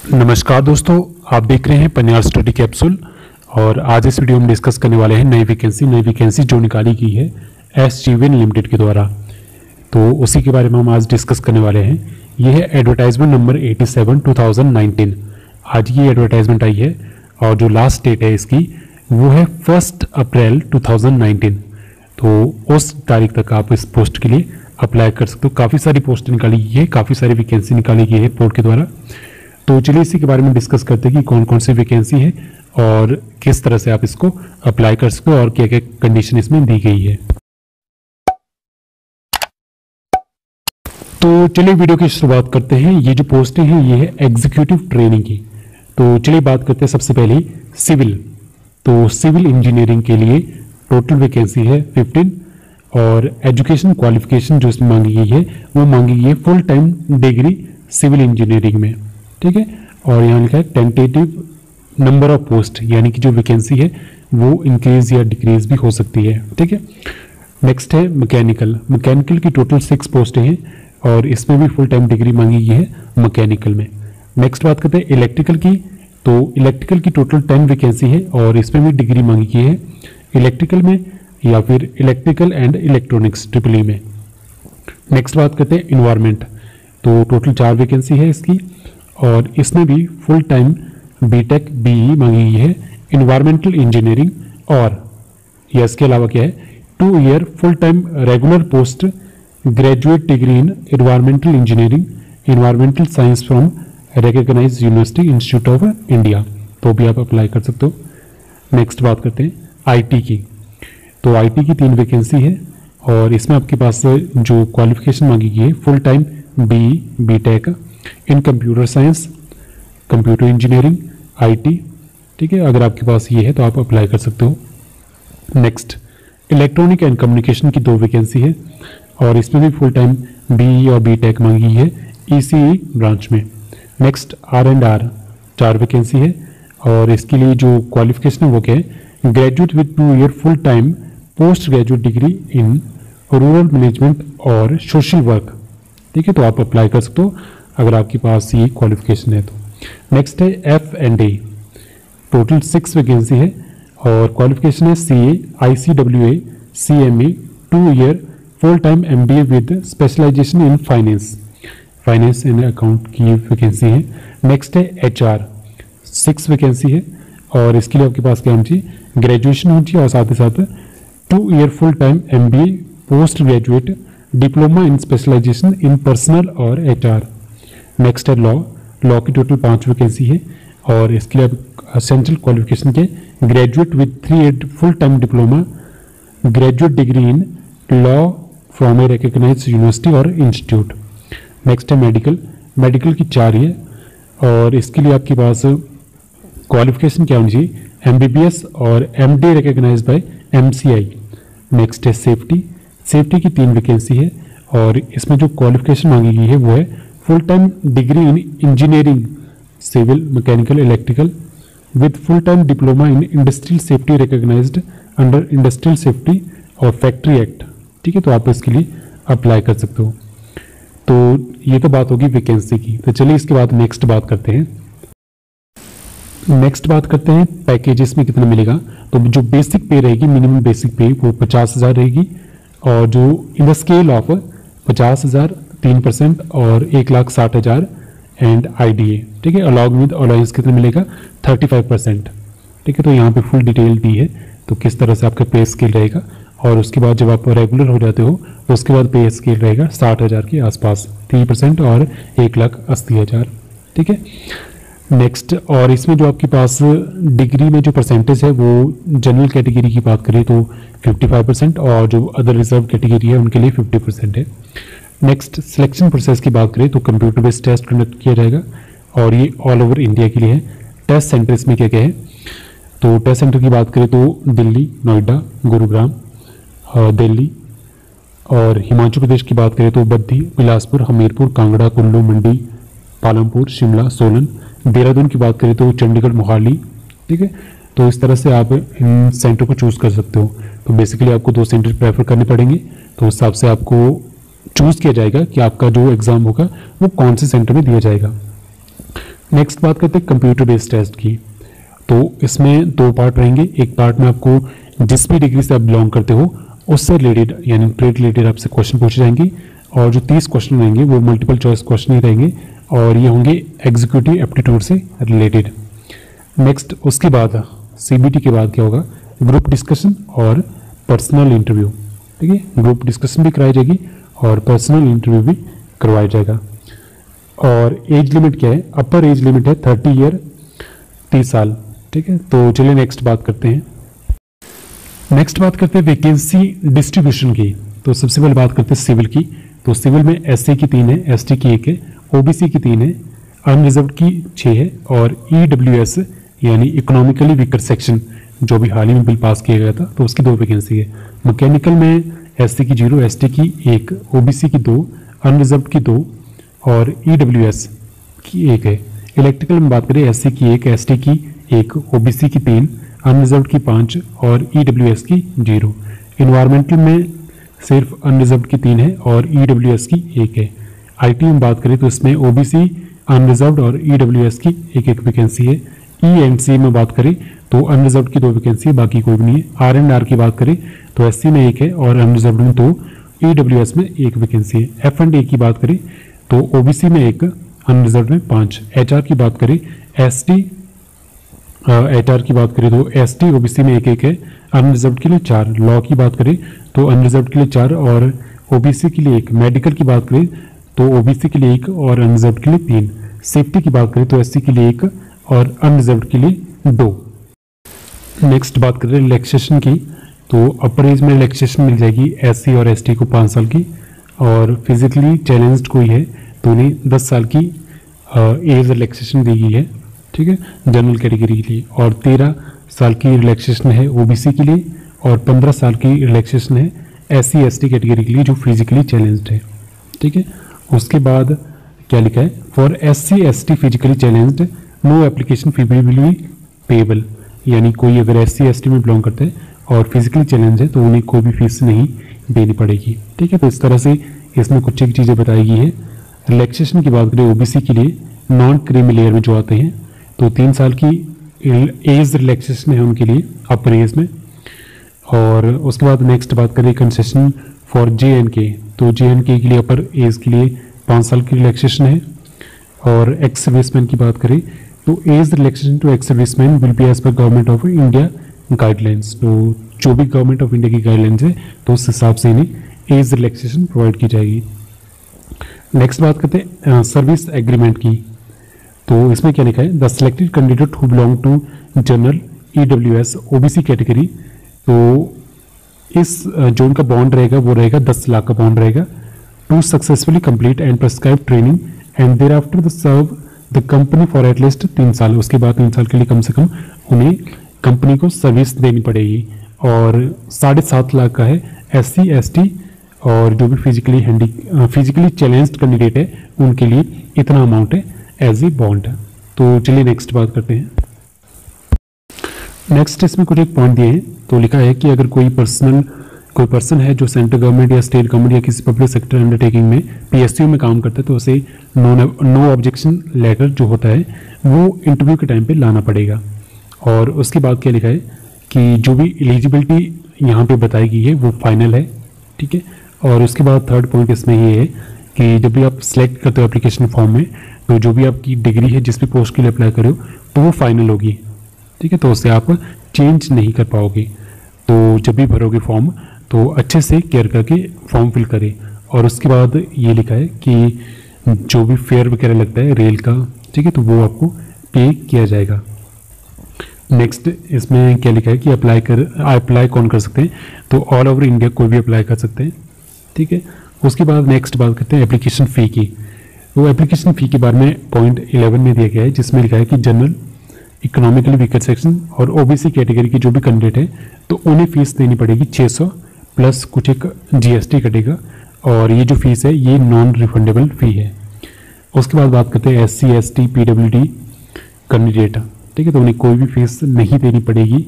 नमस्कार दोस्तों, आप देख रहे हैं पनियार स्टडी कैप्सूल। और आज इस वीडियो में डिस्कस करने वाले हैं नई वैकेंसी जो निकाली गई है एसजीवीएन लिमिटेड के द्वारा। तो उसी के बारे में हम आज डिस्कस करने वाले हैं। यह है एडवर्टाइजमेंट नंबर 87 2019। आज ये एडवर्टाइजमेंट आई है और जो लास्ट डेट है इसकी वो है 1 अप्रैल 2019। तो उस तारीख तक आप इस पोस्ट के लिए अप्लाई कर सकते हो। काफ़ी सारी पोस्ट निकाली गई है, काफ़ी सारी वैकेंसी निकाली गई है बोर्ड के द्वारा। तो चलिए इसी के बारे में डिस्कस करते हैं कि कौन कौन सी वैकेंसी है और किस तरह से आप इसको अप्लाई कर सकते हो और क्या क्या कंडीशन इसमें दी गई है। तो चलिए वीडियो की शुरुआत करते हैं। ये जो पोस्टें हैं ये है एग्जीक्यूटिव ट्रेनिंग की। तो चलिए बात करते हैं सबसे पहले सिविल। तो सिविल इंजीनियरिंग के लिए टोटल वैकेंसी है 15 और एजुकेशन क्वालिफिकेशन जो इसमें मांगी गई है वो मांगी गई है full time degree civil engineering में, ठीक है। और यहाँ लिखा है टेंटेटिव नंबर ऑफ पोस्ट, यानी कि जो वैकेंसी है वो इंक्रीज या डिक्रीज भी हो सकती है, ठीक है। नेक्स्ट है मैकेनिकल की टोटल 6 पोस्टें हैं और इसमें भी फुल टाइम डिग्री मांगी गई है मैकेनिकल में। नेक्स्ट बात करते हैं इलेक्ट्रिकल की। तो इलेक्ट्रिकल की टोटल 10 वैकेंसी है और इसमें भी डिग्री मांगी गई है इलेक्ट्रिकल में या फिर इलेक्ट्रिकल एंड इलेक्ट्रॉनिक्स ट्रिपल में। नेक्स्ट बात करते हैं इन्वायरमेंट। तो टोटल 4 वैकेंसी है इसकी और इसमें भी फुल टाइम बीटेक बीई मांगी गई है इन्वायरमेंटल इंजीनियरिंग और या इसके अलावा क्या है 2 year full time regular post graduate degree in environmental engineering environmental science from recognised university institute of India. तो भी आप अप्लाई कर सकते हो। नेक्स्ट बात करते हैं आईटी की। तो आईटी की 3 वैकेंसी है और इसमें आपके पास जो क्वालिफिकेशन मांगी गई है full time BE BTech in computer science computer engineering IT, ठीक है। अगर आपके पास ये है तो आप अप्लाई कर सकते हो। नेक्स्ट इलेक्ट्रॉनिक एंड कम्युनिकेशन की 2 वैकेंसी है और इसमें भी फुल टाइम बीई और बीटेक मांगी गई है ईसीई ब्रांच में। नेक्स्ट आर 4 वैकेंसी है और इसके लिए जो क्वालिफिकेशन है वो क्या है graduate with 2 year full time post graduate degree in rural management और सोशल वर्क, ठीक है। तो आप अप्लाई कर सकते हो अगर आपके पास ये क्वालिफिकेशन है तो। नेक्स्ट है F&A। टोटल 6 वैकेंसी है और क्वालिफिकेशन है CA ICWA CMA 2 year full time MBA with specialisation in finance and account की वैकेंसी है। नेक्स्ट है HR 6 वैकेंसी है और इसके लिए आपके पास क्या होनी चाहिए ग्रेजुएशन होनी चाहिए और साथ ही साथ 2 year full time MBA post graduate diploma in specialisation in personnel और HR। नेक्स्ट है लॉ की टोटल 5 वैकेंसी है और इसके लिए एसेंशियल क्वालिफिकेशन के graduate with 3 year full time diploma graduate degree in law from a recognised university और institute. Next है मेडिकल की 4 है और इसके लिए आपके पास क्वालिफिकेशन क्या होनी चाहिए MBBS और MD recognised by MCI। Next है सेफ्टी की 3 वैकेंसी है और इसमें जो क्वालिफिकेशन मांगी गई है वो है full time degree in engineering civil mechanical electrical with full time diploma in industrial safety recognised under industrial safety और फैक्ट्री एक्ट, ठीक है। तो आप इसके लिए अप्लाई कर सकते हो। तो ये तो बात होगी वैकेंसी की। तो चलिए इसके बाद नेक्स्ट बात करते हैं पैकेजेस में कितना मिलेगा। तो जो बेसिक पे रहेगी मिनिमम बेसिक पे वो 50,000 रहेगी और जो इन द स्केल ऑफ 50,000 3% और 1,60,000 एंड IDA, ठीक है। अलॉन्ग विद अलाउंस कितना मिलेगा 35%, ठीक है। तो यहाँ पे फुल डिटेल दी है तो किस तरह से आपका पे स्केल रहेगा और उसके बाद जब आप रेगुलर हो जाते हो तो उसके बाद पे स्केल रहेगा 60,000 के आसपास 3% और 1,80,000, ठीक है। नेक्स्ट और इसमें जो आपके पास डिग्री में जो परसेंटेज है वो जनरल कैटेगरी की बात करें तो 55% और जो अदर रिजर्व कैटेगरी है उनके लिए 50% है। नेक्स्ट सिलेक्शन प्रोसेस की बात करें तो कंप्यूटर बेस्ड टेस्ट कंडक्ट किया जाएगा और ये ऑल ओवर इंडिया के लिए है। टेस्ट सेंटर्स में क्या क्या है तो टेस्ट सेंटर की बात करें तो दिल्ली नोएडा गुरुग्राम दिल्ली और हिमाचल प्रदेश की बात करें तो बद्दी बिलासपुर हमीरपुर कांगड़ा कुल्लू मंडी पालमपुर शिमला सोलन। देहरादून की बात करें तो चंडीगढ़ मोहाली, ठीक है। तो इस तरह से आप इन सेंटर को चूज़ कर सकते हो। तो बेसिकली आपको 2 सेंटर प्रेफर करने पड़ेंगे तो उस हिसाब से आपको चूज़ किया जाएगा कि आपका जो एग्ज़ाम होगा वो कौन से सेंटर में दिया जाएगा। नेक्स्ट बात करते हैं कंप्यूटर बेस्ड टेस्ट की। तो इसमें दो पार्ट रहेंगे। एक पार्ट में आपको जिस भी डिग्री से आप बिलोंग करते हो उससे रिलेटेड यानी ट्रेड रिलेटेड आपसे क्वेश्चन पूछे जाएंगे, और जो 30 क्वेश्चन रहेंगे वो मल्टीपल चॉइस क्वेश्चन ही रहेंगे, और ये होंगे एग्जीक्यूटिव एप्टीट्यूड से रिलेटेड। नेक्स्ट उसके बाद सीबीटी के बाद क्या होगा, ग्रुप डिस्कशन और पर्सनल इंटरव्यू। ठीक है, ग्रुप डिस्कशन भी कराई जाएगी और पर्सनल इंटरव्यू भी करवाया जाएगा। और एज लिमिट क्या है, अपर एज लिमिट है 30 ईयर, 30 साल। ठीक है, तो चलिए नेक्स्ट बात करते हैं। नेक्स्ट बात करते हैं वैकेंसी डिस्ट्रीब्यूशन की। तो सबसे पहले बात करते हैं सिविल की। तो सिविल में एससी की 3 है, एसटी की 1 है, ओबीसी की 3 है, अनरिजर्व की 6 है, और ईडब्ल्यूएस यानी इकोनॉमिकली वीकर सेक्शन जो भी हाल ही में बिल पास किया गया था तो उसकी 2 वैकेंसी है। मैकेनिकल में एससी की 0, एसटी की 1, ओबीसी की 2, अनरिजर्व की 2 और ईडब्ल्यूएस की 1 है। इलेक्ट्रिकल में बात करें एससी की 1, एसटी की 1, ओबीसी की 3, अनरिजर्व की 5 और ईडब्ल्यूएस की 0। इन्वायरमेंटल में सिर्फ अनरिजर्व की 3 है और ईडब्ल्यूएस की 1 है। आईटी में बात करें तो इसमें ओबीसी, अनरिजर्व और ईडब्ल्यूएस की 1-1 वैकेंसी है। ईएनसी में बात करें तो अनरिजर्व की 2 वैकेंसी है, बाकी कोई भी नहीं है। आरएनआर की बात करें तो एससी में 1 है और अनरिजर्व में 2, ईडब्ल्यूएस में 1 वैकेंसी है। एफ&ए की बात करें तो ओबीसी में 1, अनरिजर्व में 5। एचआर की बात करें एचआर की बात करें तो एसटी ओबीसी में 1-1 है, अनरिजर्व के लिए 4। लॉ की बात करें तो अनरिजर्व के लिए 4 और ओबीसी के लिए 1। मेडिकल की बात करें तो ओबीसी के लिए 1 और अनरिजर्व के लिए 3। सेफ्टी की बात करें तो एससी के लिए 1 और अनरिजर्व के लिए 2। नेक्स्ट बात करें रिलैक्सेशन की। तो अपर एज में रिलैक्सेशन मिल जाएगी एससी और एसटी को 5 साल की, और फिजिकली चैलेंज्ड कोई है तो उन्हें 10 साल की एज रिलैक्सेशन दी गई है। ठीक है, जनरल कैटेगरी के लिए, और 13 साल की रिलैक्सेशन है ओबीसी के लिए, और 15 साल की रिलैक्सेशन है एससी एसटी कैटेगरी के लिए जो फिजिकली चैलेंज्ड है। ठीक है, उसके बाद क्या लिखा है, for SC ST physically challenged no application fee will be payable. यानी कोई अगर एससी एसटी में बिलोंग करता है और फिजिकली चैलेंज है तो उन्हें कोई भी फीस नहीं देनी पड़ेगी। ठीक है, तो इस तरह से इसमें कुछ एक चीज़ें बताई गई है। रिलैक्सेशन की बात करें ओबीसी के लिए नॉन क्रीमी लेयर में जो आते हैं तो 3 साल की एज रिलैक्सेशन है उनके लिए अपर एज में। और उसके बाद नेक्स्ट बात करें कंसेशन फॉर JNK। तो JNK के लिए अपर एज के लिए 5 साल की रिलैक्सेशन है। और एक्स सर्विसमैन की बात करें तो age relaxation to ex serviceman will be as per government of India guidelines. तो जो भी गवर्नमेंट ऑफ इंडिया की गाइडलाइंस है तो उस हिसाब से इन्हें एज रिलैक्सेशन प्रोवाइड की जाएगी। नेक्स्ट बात करते हैं सर्विस एग्रीमेंट की। तो इसमें क्या लिखा है, the selected candidate who belong to general EWS OBC category. तो इस जो उनका बॉन्ड रहेगा वो रहेगा 10 लाख का बॉन्ड रहेगा, to successfully complete and prescribe training and thereafter the serve the company for at least 3 साल। उसके बाद 3 साल के लिए कम से कम उन्हें कंपनी को सर्विस देनी पड़ेगी। और 7.5 लाख का है एससी एसटी और जो भी फिजिकली चैलेंज्ड कैंडिडेट है उनके लिए इतना अमाउंट है एज ए बॉन्ड। तो चलिए नेक्स्ट बात करते हैं। नेक्स्ट इसमें कुछ एक पॉइंट दिए हैं। तो लिखा है कि अगर कोई पर्सन है जो सेंट्रल गवर्नमेंट या स्टेट गवर्नमेंट या किसी पब्लिक सेक्टर अंडरटेकिंग में पीएसयू में काम करता है तो उसे नो ऑब्जेक्शन लेटर जो होता है वो इंटरव्यू के टाइम पे लाना पड़ेगा। और उसके बाद क्या लिखा है कि जो भी एलिजिबिलिटी यहाँ पे बताई गई है वो फाइनल है। ठीक है, और उसके बाद थर्ड पॉइंट इसमें ये है कि जब भी आप सिलेक्ट करते हो एप्लीकेशन फॉर्म में तो जो भी आपकी डिग्री है जिस भी पोस्ट के लिए अप्लाई करो तो वो फाइनल होगी। ठीक है, तो उससे आप चेंज नहीं कर पाओगे। तो जब भी भरोगे फॉर्म तो अच्छे से केयर करके फॉर्म फिल करें। और उसके बाद ये लिखा है कि जो भी फेयर वगैरह लगता है रेल का, ठीक है, तो वो आपको पे किया जाएगा। नेक्स्ट इसमें क्या लिखा है कि अप्लाई कौन कर सकते हैं, तो ऑल ओवर इंडिया कोई भी अप्लाई कर सकते हैं। ठीक है, उसके बाद नेक्स्ट बात करते हैं एप्लीकेशन फ़ी की। वो एप्लीकेशन फ़ी के बारे में पॉइंट 11 में दिया गया है जिसमें लिखा है कि जनरल इकोनॉमिकली वीकर सेक्शन और ओबीसी कैटेगरी की जो भी कैंडिडेट है तो उन्हें फीस देनी पड़ेगी 600 प्लस कुछ एक जीएसटी कटेगा। और ये जो फीस है ये नॉन रिफंडेबल फ़ी है। उसके बाद बात करते हैं एससी एसटी पीडब्ल्यूडी कैंडिडेट। ठीक है, तो उन्हें कोई भी फीस नहीं देनी पड़ेगी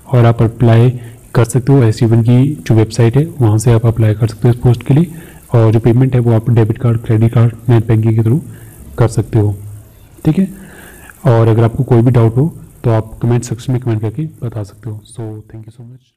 और आप अप्लाई कर सकते हो। एस7 की जो वेबसाइट है वहाँ से आप अप्लाई कर सकते हो इस पोस्ट के लिए। और जो पेमेंट है वो आप debit card, credit card, net banking के थ्रू कर सकते हो। ठीक है, और अगर आपको कोई भी डाउट हो तो आप कमेंट सेक्शन में कमेंट करके बता सकते हो। So thank you so much.